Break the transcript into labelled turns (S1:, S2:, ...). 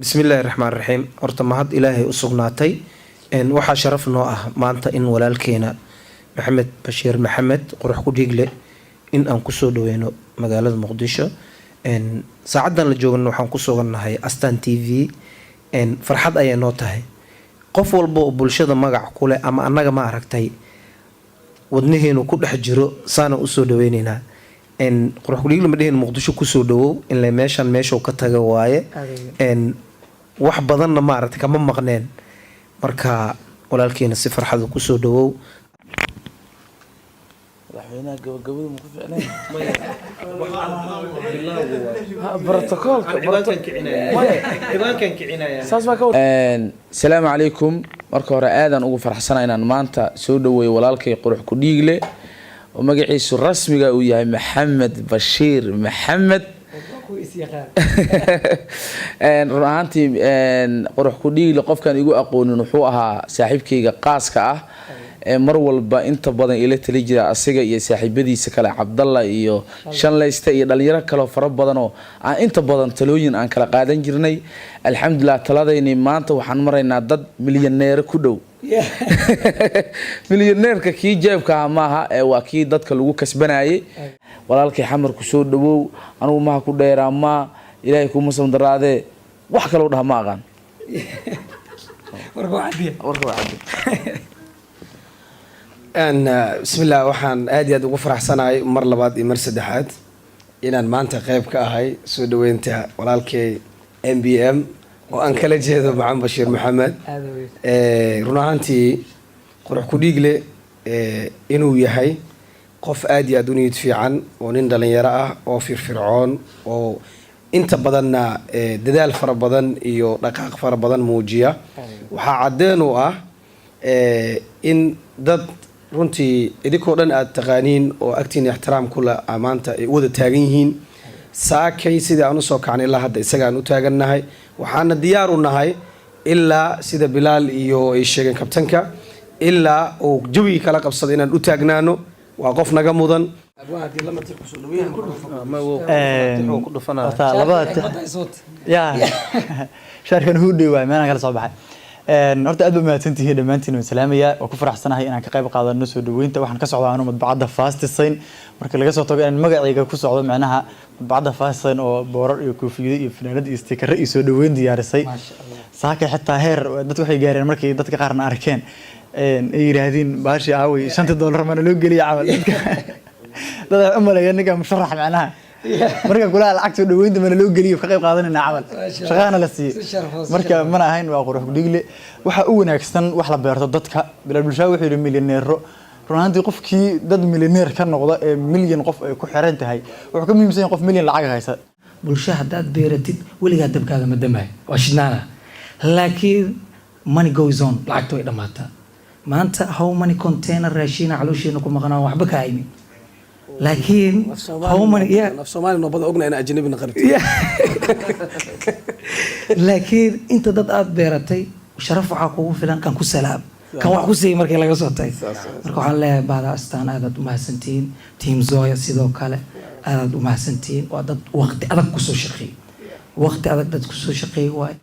S1: bismillaahi raxmaani raxiim. horta mahad ilaahay u sugnaatay. waxaa sharaf noo ah maanta in walaalkeena maxamed bashiir maxamed qurux ku dhiigle in aan kusoo dhaweyno magaalada muqdisho. saacadan la joogana waxaan ku sugannahay astaan t v. farxad ayay noo tahay qof walba oo bulshada magac ku leh ama annaga ma aragtay wadnaheenu ku dhex jiro saana usoo dhaweyneynaa. qurux ku dhiigle madheheen muqdisho kusoo dhawow inla meeshan meeshuu ka taga waaye. wax badanna maaragtay kama maqneen, marka walaalkeena si farxada kusoo dhawow.
S2: madaxweynaha gabagabada ma ku ficneen asalaamu calaykum. marka hore aadaan ugu farxsana inaan maanta soo dhaweeyo walaalkay qurux ku dhiigle oo magaciisu rasmiga uu yahay maxamed bashiir maxamed. run ahaantii qurux ku dhiigle qofkaan igu aqoonin wuxuu ahaa saaxiibkayga qaaska ah ee mar walba inta badan ila tali jira asiga iyo saaxiibadiisa kale cabdalla iyo shanlayste iyo dhalinyaro kaleo fara badan oo aan inta badan talooyin aan kala qaadan jirnay. alxamdulilah taladayni maanta waxaan maraynaa dad milyaneero ku dhow. milyaneerka kii jeebka ah maaha ee waa kii dadka lagu kasbanayay. walaalkay xamar ku soo dhawow, anugu maha ku dheeraa maa ilaahay kuma samdaraadee wax kaloo dhaha ma aqaan.
S3: bismillah, waxaan aad iyo aad ugu faraxsanahay mar labaad iyo mar saddexaad inaan maanta qayb ka ahay soo dhaweynta walaalkay MBM oo aan kala jeedo maxamed bashiir maxamed. run ahaantii qurux ku dhiigle inuu yahay qof aad iyo aad u niyad fiican oo nin dhalinyaro ah oo firfircoon oo inta badanna dadaal fara badan iyo dhaqaaq fara badan muujiya. waxaa caddeen u ah in dad runtii idinkoo dhan aad taqaaniin oo agtiina ixtiraam kula maanta ay u wada taagan yihiin. saakay sidii aan usoo kacnay ilaa hadda isaga aan u taagannahay, waxaana diyaar u nahay ilaa sida bilaal iyo ay sheegeen kabtanka ilaa uu jawigii kala qabsada inaan u taagnaano. waa qof naga mudan.
S4: shaarkan hudey waay meelaan kala soo baxay. horta aad ba mahadsantihiin dhammaantiin waan salaamayaa. waa ku faraxsanahay inaan ka qayb qaadano soo dhaweynta. waxaan ka socdaa anu madbacadda Fastisign. marka laga soo tago inaan magacayga ku socdo macnaha madbacadda Fastisign oo boorar iyo koofiyado iyo fanaanad iyo stiikaro iyo soo dhaweyn diyaarisay. saaka xitaa heer dadku waxay gaareen markay dadka qaarna arkeen ay yiraahdeen baashi aaway $5 mana loo geliyo camal. dad u maleeyay ninka musharax macnaha marka kula lacag soo dhaweynta mana loo geliyo ka qayb qaadanayna camal shaqaana la siiyay. marka mana ahayn waa qurux dhiigle waxa uu wanaagsan wax la beerto dadka bilaa bulshada wuxuu yiri milyaneero. runtii qofkii dad milyaneer ka noqda ee milyan qof ay ku xiran tahay wuxuu ka muhiimsan qof milyan lacag haysta.
S5: bulshada hadaad beeratid weligaa dabkaaga ma damaay waa shidnaana, laakiin money goes on, lacagtu way dhamaataa. maanta how many container raashiina caloosheena ku maqnaa waxba ka haynin, laakiin how many
S3: Soomaali noo bada ogna in ajnabi naqarto.
S5: laakiin inta dad aad beeratay sharaf waxaa kugu filan kan ku salaam kan wax ku siiyay markii laga soo tagay. marka waxaan leeyahay baada astaan aad u mahadsantihiin. team Zoya sidoo kale aad u mahadsantihiin. waa dad waqti adag ku soo shaqeeyay, waqti adag dad ku soo shaqeeyay waay.